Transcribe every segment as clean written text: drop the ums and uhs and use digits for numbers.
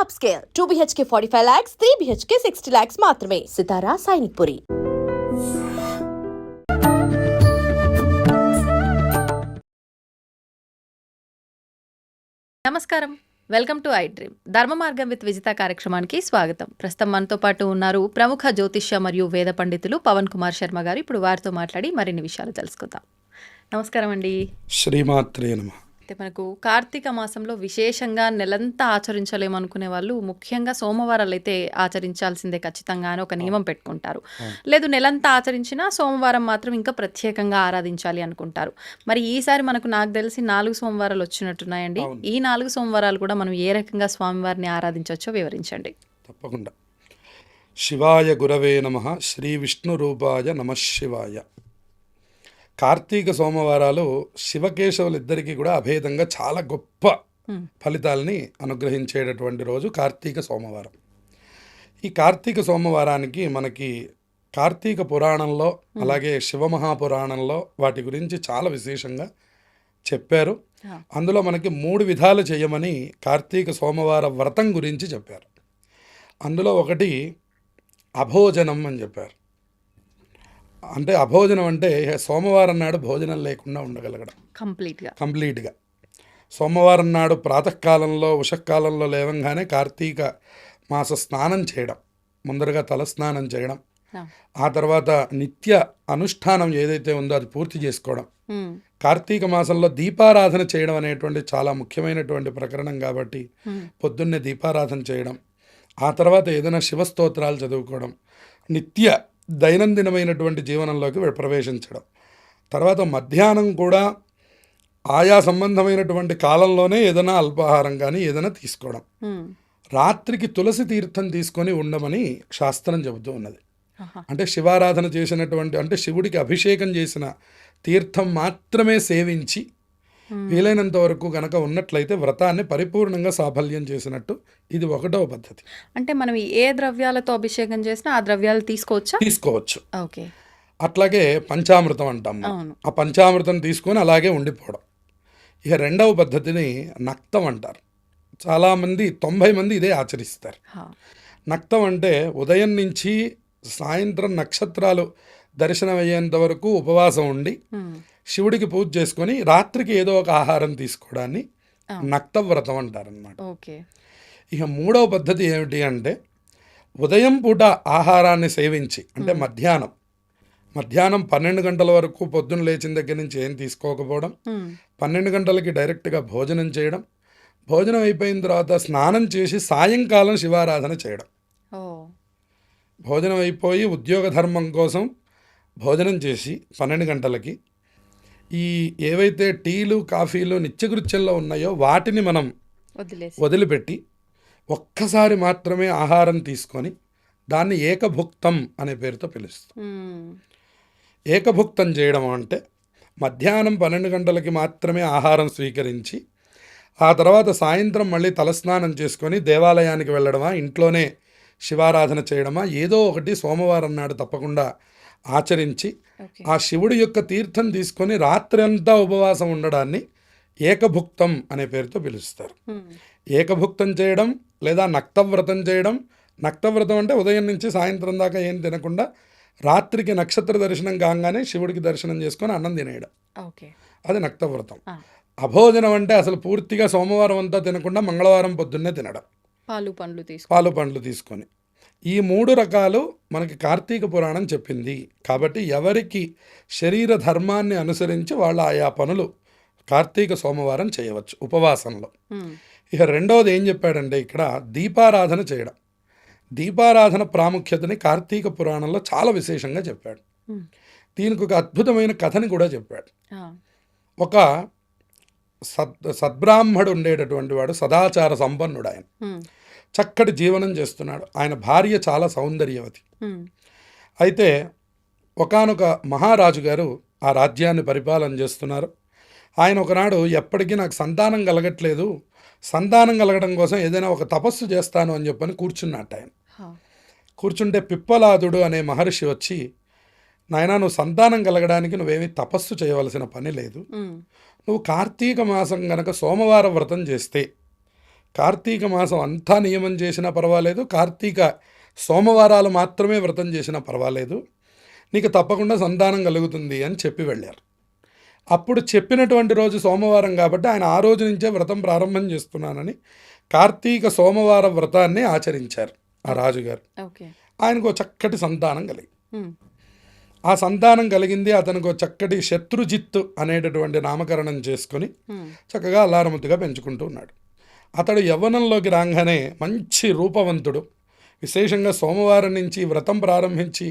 upscale. 2 BHK 45 lakhs, 3 BHK 60 lakhs మాత్రమే. సితారా సైనిక్పురి. నమస్కారం, welcome to I dream. ధర్మ మార్గం విత్ విజిత కార్యక్రమానికి స్వాగతం. ప్రస్తుతం మనతో పాటు ఉన్నారు ప్రముఖ జ్యోతిష్య మరియు వేద పండితులు పవన్ కుమార్ శర్మ గారు. ఇప్పుడు వారితో మాట్లాడి మరిన్ని విషయాలు తెలుసుకుందాం. నమస్కారం అండి. శ్రీమాత్రే నమః. అయితే మనకు కార్తీక మాసంలో విశేషంగా నెలంతా ఆచరించలేమనుకునే వాళ్ళు ముఖ్యంగా సోమవారాలు అయితే ఆచరించాల్సిందే ఖచ్చితంగా అని ఒక నియమం పెట్టుకుంటారు. లేదు నెలంతా ఆచరించినా సోమవారం మాత్రం ఇంకా ప్రత్యేకంగా ఆరాధించాలి అనుకుంటారు. మరి ఈసారి నాకు తెలిసి 4 సోమవారాలు వచ్చినట్టున్నాయండి. ఈ 4 సోమవారాలు కూడా మనం ఏ రకంగా స్వామివారిని ఆరాధించవచ్చో వివరించండి. తప్పకుండా. శివాయ గురవే నమః. శ్రీ విష్ణు రూపాయ నమః శివాయ. కార్తీక సోమవారాలు శివకేశవులిద్దరికీ కూడా అభేదంగా చాలా గొప్ప ఫలితాలని అనుగ్రహించేటటువంటి రోజు కార్తీక సోమవారం. ఈ కార్తీక సోమవారానికి మనకి కార్తీక పురాణంలో అలాగే శివమహాపురాణంలో వాటి గురించి చాలా విశేషంగా చెప్పారు. అందులో మనకి 3 విధాలు చేయమని కార్తీక సోమవార వ్రతం గురించి చెప్పారు. అందులో ఒకటి అభోజనం అని చెప్పారు. అంటే అభోజనం అంటే సోమవారం నాడు భోజనం లేకుండా ఉండగలగడం కంప్లీట్గా. సోమవారం నాడు ప్రాతకాలంలో ఉషకాలంలో లేవంగానే కార్తీక మాస స్నానం చేయడం, ముందరగా తలస్నానం చేయడం, ఆ తర్వాత నిత్య అనుష్ఠానం ఏదైతే ఉందో అది పూర్తి చేసుకోవడం. కార్తీక మాసంలో దీపారాధన చేయడం అనేటువంటి చాలా ముఖ్యమైనటువంటి ప్రకరణం కాబట్టి పొద్దున్నే దీపారాధన చేయడం, ఆ తర్వాత ఏదైనా శివస్తోత్రాలు చదువుకోవడం, నిత్య దైనందినమైనటువంటి జీవనంలోకి ప్రవేశించడం. తర్వాత మధ్యాహ్నం కూడా ఆయా సంబంధమైనటువంటి కాలంలోనే ఏదైనా అల్పాహారం కానీ ఏదైనా తీసుకోవడం. రాత్రికి తులసి తీర్థం తీసుకొని ఉండమని శాస్త్రం చెబుతూ ఉన్నది. అంటే శివారాధన చేసినటువంటి అంటే శివుడికి అభిషేకం చేసిన తీర్థం మాత్రమే సేవించి వీలైనంత వరకు గనక ఉన్నట్లయితే వ్రతాన్ని పరిపూర్ణంగా సాఫల్యం చేసినట్టు. ఇది 1వ పద్ధతి. అంటే మనం ఏ ద్రవ్యాలతో అభిషేకం చేసినా ఆ ద్రవ్యాలు తీసుకోవచ్చు. ఓకే. అట్లాగే పంచామృతం అంటాం. ఆ పంచామృతం తీసుకొని అలాగే ఉండిపోవడం. ఇక 2వ పద్ధతిని నక్తం అంటారు. చాలామంది 90 మంది ఇదే ఆచరిస్తారు. నక్తం అంటే ఉదయం నుంచి సాయంత్రం నక్షత్రాలు దర్శనం అయ్యేంత వరకు ఉపవాసం ఉండి శివుడికి పూజ చేసుకొని రాత్రికి ఏదో ఒక ఆహారం తీసుకోవడాన్ని నక్త వ్రతం అంటారనమాట. ఇక 3వ పద్ధతి ఏమిటి అంటే ఉదయం పూట ఆహారాన్ని సేవించి అంటే మధ్యాహ్నం 12 గంటల వరకు పొద్దున్న లేచిన దగ్గర నుంచి ఏం తీసుకోకపోవడం, 12 గంటలకి డైరెక్ట్గా భోజనం చేయడం, భోజనం అయిపోయిన తర్వాత స్నానం చేసి సాయంకాలం శివారాధన చేయడం. భోజనం అయిపోయి ఉద్యోగ ధర్మం కోసం భోజనం చేసి 12 గంటలకి ఈ ఏవైతే టీలు కాఫీలు నిత్యకృత్యంలో ఉన్నాయో వాటిని మనం వదిలిపెట్టి ఒక్కసారి మాత్రమే ఆహారం తీసుకొని దాన్ని ఏకభుక్తం అనే పేరుతో పిలుస్తాం. ఏకభుక్తం చేయడం అంటే మధ్యాహ్నం 12 గంటలకి మాత్రమే ఆహారం స్వీకరించి ఆ తర్వాత సాయంత్రం మళ్ళీ తలస్నానం చేసుకొని దేవాలయానికి వెళ్ళడమా, ఇంట్లోనే శివారాధన చేయడమా, ఏదో ఒకటి సోమవారం నాడు తప్పకుండా ఆచరించి ఆ శివుడి యొక్క తీర్థం తీసుకొని రాత్రి అంతా ఉపవాసం ఉండడాన్ని ఏకభుక్తం అనే పేరుతో పిలుస్తారు. ఏకభుక్తం చేయడం లేదా నక్తవ్రతం చేయడం. నక్తవ్రతం అంటే ఉదయం నుంచి సాయంత్రం దాకా ఏం తినకుండా రాత్రికి నక్షత్ర దర్శనం కాగానే శివుడికి దర్శనం చేసుకొని అన్నం తినేయడం, అది నక్తవ్రతం. అభోజనం అంటే అసలు పూర్తిగా సోమవారం అంతా తినకుండా మంగళవారం పొద్దున్నే తినడం, పాలు పండ్లు తీసుకొని. ఈ 3 రకాలు మనకి కార్తీక పురాణం చెప్పింది. కాబట్టి ఎవరికి శరీర ధర్మాన్ని అనుసరించి వాళ్ళ ఆయా పనులు కార్తీక సోమవారం చేయవచ్చు ఉపవాసంలో. ఇక 2వది ఏం చెప్పాడంటే ఇక్కడ దీపారాధన చేయడం. దీపారాధన ప్రాముఖ్యతని కార్తీక పురాణంలో చాలా విశేషంగా చెప్పాడు. దీనికి ఒక అద్భుతమైన కథని కూడా చెప్పాడు. ఒక సద్బ్రాహ్మడు ఉండేటటువంటి వాడు, సదాచార సంపన్నుడు. ఆయన చక్కటి జీవనం చేస్తున్నాడు. ఆయన భార్య చాలా సౌందర్యవతి. అయితే ఒకానొక మహారాజు గారు ఆ రాజ్యాన్ని పరిపాలన చేస్తున్నారు. ఆయన ఒకనాడు ఎప్పటికీ నాకు సంతానం కలగట్లేదు, సంతానం కలగడం కోసం ఏదైనా ఒక తపస్సు చేస్తాను అని చెప్పని కూర్చున్నట్టు. ఆయన కూర్చుంటే పిప్పలాదుడు అనే మహర్షి వచ్చి, నాయనా నువ్వు సంతానం కలగడానికి నువ్వేమీ తపస్సు చేయవలసిన పని లేదు, నువ్వు కార్తీక మాసం గనక సోమవార వ్రతం చేస్తే కార్తీక మాసం అంతా నియమం చేసినా పర్వాలేదు, కార్తీక సోమవారాలు మాత్రమే వ్రతం చేసినా పర్వాలేదు, నీకు తప్పకుండా సంతానం కలుగుతుంది అని చెప్పి వెళ్ళారు. అప్పుడు చెప్పినటువంటి రోజు సోమవారం కాబట్టి ఆయన ఆ రోజు నుంచే వ్రతం ప్రారంభం చేస్తున్నానని కార్తీక సోమవార వ్రతాన్ని ఆచరించారు ఆ రాజుగారు. ఓకే. ఆయనకు ఒక చక్కటి సంతానం కలిగింది. ఉమ్. ఆ సంతానం కలిగింది. అతనికి ఒక చక్కటి శత్రుజిత్తు అనేటటువంటి నామకరణం చేసుకొని ఉమ్. చక్కగా అల్లారముద్దుగా పెంచుకుంటూ ఉన్నాడు. అతడు యవ్వనంలోకి రాగానే మంచి రూపవంతుడు. విశేషంగా సోమవారం నుంచి వ్రతం ప్రారంభించి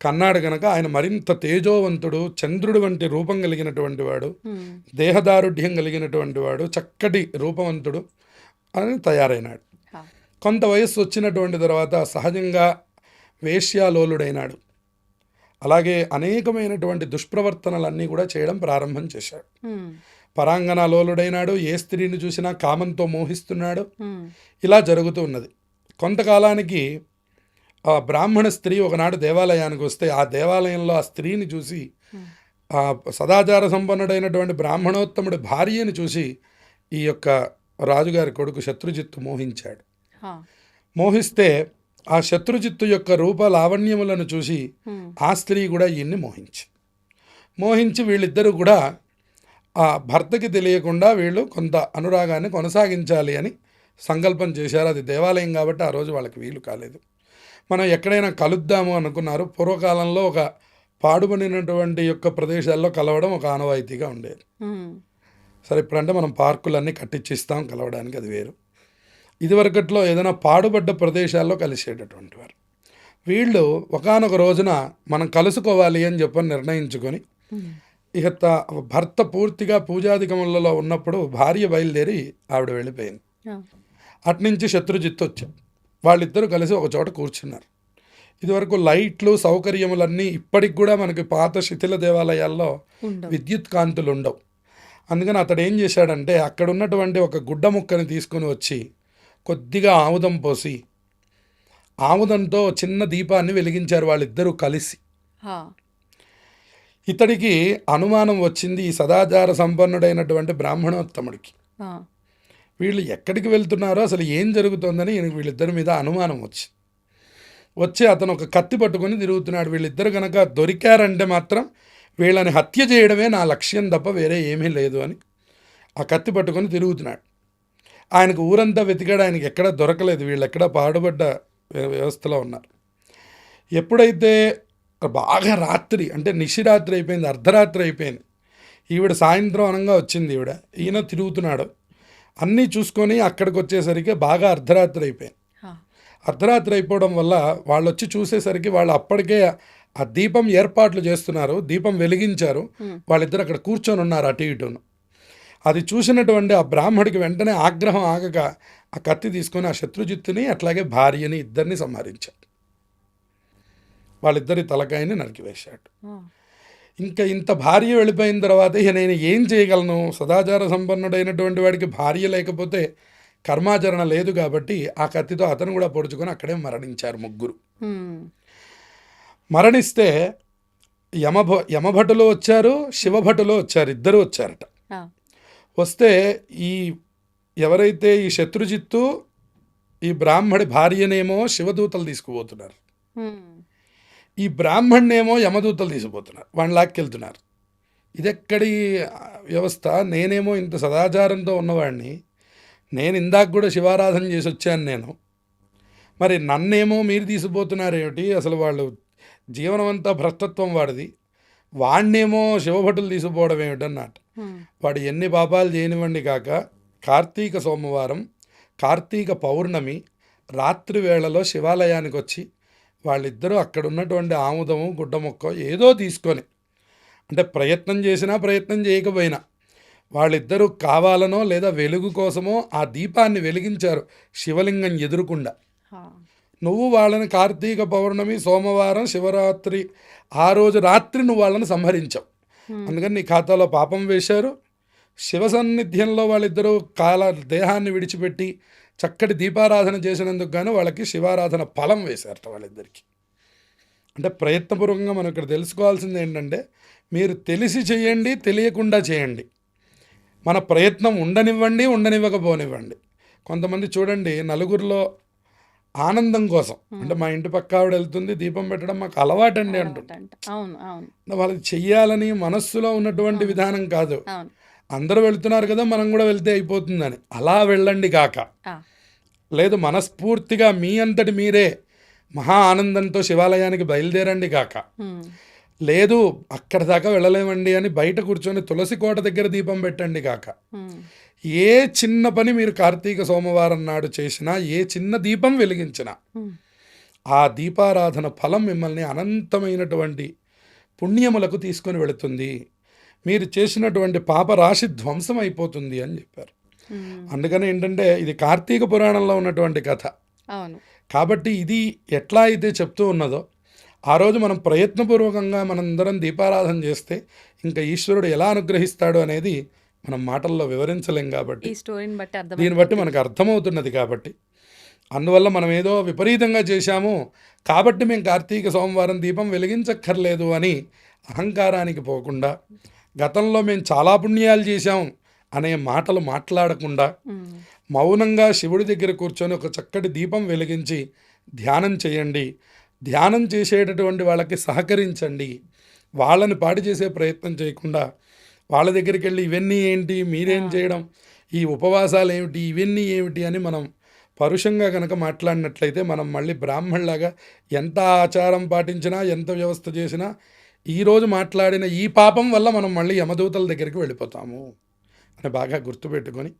కన్నాడు గనక ఆయన మరింత తేజోవంతుడు, చంద్రుడు వంటి రూపం కలిగినటువంటి వాడు, ఉమ్. దేహదారుఢ్యం కలిగినటువంటి వాడు, చక్కటి రూపవంతుడు అని తయారైనాడు. హా. కొంత వయస్సు వచ్చినటువంటి తర్వాత సహజంగా వేశ్యాలోలుడైనాడు. అలాగే అనేకమైనటువంటి దుష్ప్రవర్తనలన్నీ కూడా చేయడం ప్రారంభం చేశాడు. ఉమ్. పరాంగణలోలుడైనాడు. ఏ స్త్రీని చూసినా కామంతో మోహిస్తున్నాడు. ఉమ్. ఇలా జరుగుతూ ఉన్నది. కొంతకాలానికి ఆ బ్రాహ్మణ స్త్రీ ఒకనాడు దేవాలయానికి వస్తే ఆ దేవాలయంలో ఆ స్త్రీని చూసి, ఆ సదాచార సంపన్నుడైనటువంటి బ్రాహ్మణోత్తముడి భార్యని చూసి ఈ యొక్క రాజుగారి కొడుకు శత్రుజిత్తు మోహించాడు. హా. మోహిస్తే ఆ శత్రుజిత్తు యొక్క రూప లావణ్యములను చూసి ఉమ్. ఆ స్త్రీ కూడా ఈయన్ని మోహించి వీళ్ళిద్దరూ కూడా ఆ భర్తకి తెలియకుండా వీళ్ళు కొంత అనురాగాన్ని కొనసాగించాలి అని సంకల్పం చేశారు. అది దేవాలయం కాబట్టి ఆ రోజు వాళ్ళకి వీలు కాలేదు. మనం ఎక్కడైనా కలుద్దాము అనుకున్నారు. పూర్వకాలంలో ఒక పాడుబడినటువంటి యొక్క ప్రదేశాల్లో కలవడం ఒక ఆనవాయితీగా ఉండేది. ఉమ్. సరే, ఇప్పుడంటే మనం పార్కులన్నీ కట్టించిస్తాం కలవడానికి, అది వేరు. ఇదివరకట్లో ఏదైనా పాడుబడ్డ ప్రదేశాల్లో కలిసేటటువంటి వారు. వీళ్ళు ఒకానొక రోజున మనం కలుసుకోవాలి అని చెప్పని నిర్ణయించుకొని ఉమ్. ఇక భర్త పూర్తిగా పూజాధికములలో ఉన్నప్పుడు భార్య బయలుదేరి ఆవిడ వెళ్ళిపోయింది. ఆ. అట్నుంచి శత్రుజిత్తు వచ్చాడు. వాళ్ళిద్దరూ కలిసి ఒక చోట కూర్చున్నారు. ఇదివరకు లైట్లు సౌకర్యములన్నీ ఇప్పటికి కూడా మనకి పాత శిథిల దేవాలయాల్లో ఉండవు. విద్యుత్ కాంతులు ఉండవు. అందుకని అతడు ఏం చేశాడంటే అక్కడ ఉన్నటువంటి ఒక గుడ్డ ముక్కని తీసుకొని వచ్చి కొద్దిగా ఆముదం పోసి ఆముదంతో చిన్న దీపాన్ని వెలిగించారు వాళ్ళిద్దరూ కలిసి. హా. ఇతడికి అనుమానం వచ్చింది ఈ సదాచార సంపన్నుడైనటువంటి బ్రాహ్మణోత్తముడికి. ఆ. వీళ్ళు ఎక్కడికి వెళ్తున్నారో అసలు ఏం జరుగుతోందని ఈయనకి వీళ్ళిద్దరి మీద అనుమానం వచ్చి అతను ఒక కత్తి పట్టుకొని తిరుగుతున్నాడు. వీళ్ళిద్దరు కనుక దొరికారంటే మాత్రం వీళ్ళని హత్య చేయడమే నా లక్ష్యం తప్ప వేరే ఏమీ లేదు అని ఆ కత్తి పట్టుకొని తిరుగుతున్నాడు. ఆయనకు ఊరంతా వెతికాడు, ఆయనకి ఎక్కడా దొరకలేదు. వీళ్ళు ఎక్కడా పాడుబడ్డ వ్యవస్థలో ఉన్నారు. ఎప్పుడైతే బాగా రాత్రి అంటే నిశిరాత్రి అయిపోయింది, అర్ధరాత్రి అయిపోయింది, ఈవిడ సాయంత్రం అనంగా వచ్చింది. ఈయన తిరుగుతున్నాడు. అన్నీ చూసుకొని అక్కడికి వచ్చేసరికి బాగా అర్ధరాత్రి అయిపోయింది. హా. అర్ధరాత్రి అయిపోవడం వల్ల వాళ్ళు వచ్చి చూసేసరికి వాళ్ళు అప్పటికే ఆ దీపం ఏర్పాట్లు చేస్తున్నారు. దీపం వెలిగించారు. వాళ్ళిద్దరు అక్కడ కూర్చొని ఉన్నారు అటు ఇటును. అది చూసినటువంటి ఆ బ్రాహ్మడికి వెంటనే ఆగ్రహం ఆగక ఆ కత్తి తీసుకొని ఆ శత్రుజిత్తుని అట్లాగే భార్యని ఇద్దరిని సంహరించాడు. వాళ్ళిద్దరి తలకాయని నరికివేశాడు. ఆ. ఇంకా ఇంత భార్య వెళ్ళిపోయిన తర్వాత ఇక నేను ఏం చేయగలను? సదాచార సంపన్నుడైనటువంటి వాడికి భార్య లేకపోతే కర్మాచరణ లేదు కాబట్టి ఆ కత్తితో అతను కూడా పొడుచుకొని అక్కడే మరణించారు ముగ్గురు. ఉమ్. మరణిస్తే యమభటులు వచ్చారు, శివభటులు వచ్చారు, ఇద్దరు వచ్చారట. ఆ. వస్తే ఈ ఎవరైతే ఈ శత్రుజిత్తు ఈ బ్రాహ్మడి భార్యనేమో శివదూతలు తీసుకుపోతున్నారు, ఉమ్. ఈ బ్రాహ్మణ్ణేమో యమదూతలు తీసుకుపోతున్నారు, వాడిని లాక్కెళ్తున్నారు. ఇదెక్కడి వ్యవస్థ? నేనేమో ఇంత సదాచారంతో ఉన్నవాడిని, నేను ఇందాక కూడా శివారాధన చేసి వచ్చాను నేను, మరి నన్నేమో మీరు తీసుకుపోతున్నారేమిటి? అసలు వాళ్ళు జీవనం అంతా భ్రష్టత్వం వాడిది, వాడినేమో శివభటులు తీసుకుపోవడం ఏమిటన్నట్టు. ఉమ్. వాడు ఎన్ని పాపాలు చేయనివ్వండి కాక కార్తీక సోమవారం, కార్తీక పౌర్ణమి రాత్రి వేళలో శివాలయానికి వచ్చి వాళ్ళిద్దరూ అక్కడ ఉన్నటువంటి ఆముదము గుడ్డ మొక్క ఏదో తీసుకొని, అంటే ప్రయత్నం చేసినా ప్రయత్నం చేయకపోయినా వాళ్ళిద్దరూ కావాలనో లేదా వెలుగు కోసమో ఆ దీపాన్ని వెలిగించారు శివలింగం ఎదురుకుండా. హా. నువ్వు వాళ్ళని కార్తీక పౌర్ణమి, సోమవారం, శివరాత్రి ఆ రోజు రాత్రి నువ్వు వాళ్ళని సంహరించావు. అందుకని నీ ఖాతాలో పాపం వేశారు. శివ సన్నిధ్యంలో వాళ్ళిద్దరూ దేహాన్ని విడిచిపెట్టి చక్కటి దీపారాధన చేసినందుకు గాను వాళ్ళకి శివారాధన ఫలం వేశారట వాళ్ళిద్దరికి. అంటే ప్రయత్నపూర్వకంగా మనం ఇక్కడ తెలుసుకోవాల్సింది ఏంటంటే, మీరు తెలిసి చేయండి, తెలియకుండా చేయండి, మన ప్రయత్నం ఉండనివ్వండి, ఉండనివ్వకపోనివ్వండి, కొంతమంది చూడండి నలుగురిలో ఆనందం కోసం అంటే మా ఇంటి పక్క ఆవిడ వెళ్తుంది దీపం పెట్టడం మాకు అలవాటండి అంటుంది. అవును అవును వాళ్ళకి చెయ్యాలని మనస్సులో ఉన్నటువంటి విధానం కాదు, అవును అందరూ వెళ్తున్నారు కదా మనం కూడా వెళ్తే అయిపోతుందని. అలా వెళ్ళండి కాక, ఆ, లేదు మనస్ఫూర్తిగా మీ అంతటి మీరే మహా ఆనందంతో శివాలయానికి బయలుదేరండి కాక, ఉమ్, లేదు అక్కడి దాకా వెళ్ళలేమండి అని బయట కూర్చొని తులసి కోట దగ్గర దీపం పెట్టండి కాక, ఉమ్, ఏ చిన్న పని మీరు కార్తీక సోమవారం నాడు చేసినా, ఏ చిన్న దీపం వెలిగించినా ఉమ్, ఆ దీపారాధన ఫలం మిమ్మల్ని అనంతమైనటువంటి పుణ్యములకు తీసుకొని వెళుతుంది, మీరు చేసినటువంటి పాపరాశి ధ్వంసం అయిపోతుంది అని చెప్పారు. ఉమ్, అందుకని ఏంటంటే ఇది కార్తీక పురాణంలో ఉన్నటువంటి కథ అవును కాబట్టి ఇది ఎట్లా అయితే చెప్తూ ఉన్నదో ఆ రోజు మనం ప్రయత్నపూర్వకంగా మనందరం దీపారాధన చేస్తే ఇంకా ఈశ్వరుడు ఎలా అనుగ్రహిస్తాడు అనేది మనం మాటల్లో వివరించలేం కాబట్టి ఈ స్టోరీని బట్టి అర్థం దీన్ని బట్టి మనకు అర్థమవుతున్నది. కాబట్టి అందువల్ల మనం ఏదో విపరీతంగా చేశాము కాబట్టి మేము కార్తీక సోమవారం దీపం వెలిగించక్కర్లేదు అని అహంకారానికి పోకుండా, గతంలో మేము చాలా పుణ్యాలు చేశాం అనే మాటలు మాట్లాడకుండా మౌనంగా శివుడి దగ్గర కూర్చొని ఒక చక్కటి దీపం వెలిగించి ధ్యానం చేయండి. ధ్యానం చేసేటటువంటి వాళ్ళకి సహకరించండి. వాళ్ళని పాడు చేసే ప్రయత్నం చేయకుండా వాళ్ళ దగ్గరికి వెళ్ళి ఇవన్నీ ఏంటి, మీరేం చేయడం, ఈ ఉపవాసాలు ఏమిటి, ఇవన్నీ ఏమిటి అని మనం పరుషంగా కనుక మాట్లాడినట్లయితే మనం మళ్ళీ బ్రాహ్మణులాగా ఎంత ఆచారం పాటించినా ఎంత వ్యవస్థ చేసినా ఈరోజు మాట్లాడిన ఈ పాపం వల్ల మనం మళ్ళీ యమదూతల దగ్గరికి వెళ్ళిపోతాము అని బాగా గుర్తుపెట్టుకొని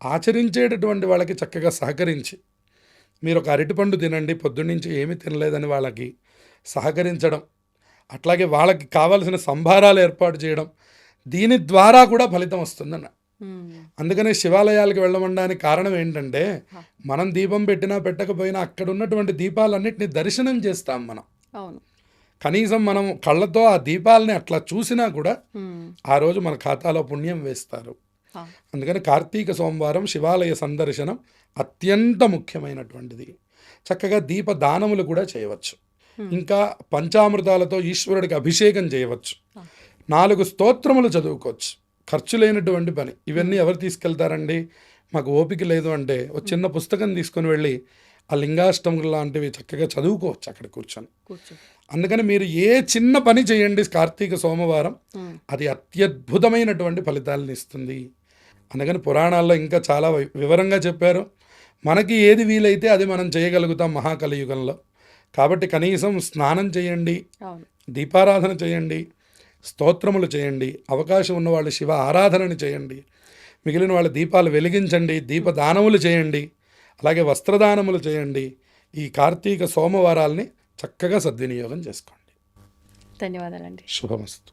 ఆచరించేటటువంటి వాళ్ళకి చక్కగా సహకరించి, మీరు ఒక అరటిపండు తినండి పొద్దున్నుంచి ఏమీ తినలేదని వాళ్ళకి సహకరించడం, అట్లాగే వాళ్ళకి కావాల్సిన సంభారాలు ఏర్పాటు చేయడం, దీని ద్వారా కూడా ఫలితం వస్తుందన్న. అందుకనే శివాలయాలకు వెళ్ళమనడానికి కారణం ఏంటంటే మనం దీపం పెట్టినా పెట్టకపోయినా అక్కడ ఉన్నటువంటి దీపాలన్నిటిని దర్శనం చేస్తాం మనం. అవును కనీసం మనం కళ్ళతో ఆ దీపాలని అట్లా చూసినా కూడా ఆ రోజు మన ఖాతాలో పుణ్యం వేస్తారు. అందుకని కార్తీక సోమవారం శివాలయ సందర్శనం అత్యంత ముఖ్యమైనటువంటిది. చక్కగా దీప దానములు కూడా చేయవచ్చు. ఇంకా పంచామృతాలతో ఈశ్వరుడికి అభిషేకం చేయవచ్చు. 4 స్తోత్రములు చదువుకోవచ్చు. ఖర్చు లేనటువంటి పని. ఇవన్నీ ఎవరు తీసుకెళ్తారండి? మాకు ఓపిక లేదు అంటే ఒక చిన్న పుస్తకం తీసుకొని వెళ్ళి ఆ లింగాష్టములు లాంటివి చక్కగా చదువుకోవచ్చు అక్కడ కూర్చొని. అందుకని మీరు ఏ చిన్న పని చేయండి కార్తీక సోమవారం, అది అత్యద్భుతమైనటువంటి ఫలితాలను ఇస్తుంది. అందుకని పురాణాల్లో ఇంకా చాలా వివరంగా చెప్పారు. మనకి ఏది వీలైతే అది మనం చేయగలుగుతాం మహాకలియుగంలో. కాబట్టి కనీసం స్నానం చేయండి, దీపారాధన చేయండి, స్తోత్రములు చేయండి, అవకాశం ఉన్న వాళ్ళు శివ ఆరాధనని చేయండి, మిగిలిన వాళ్ళ దీపాలు వెలిగించండి, దీపదానములు చేయండి, అలాగే వస్త్రదానములు చేయండి. ఈ కార్తీక సోమవారాల్ని చక్కగా సద్వినియోగం చేసుకోండి. ధన్యవాదాలండి. శుభమస్తు.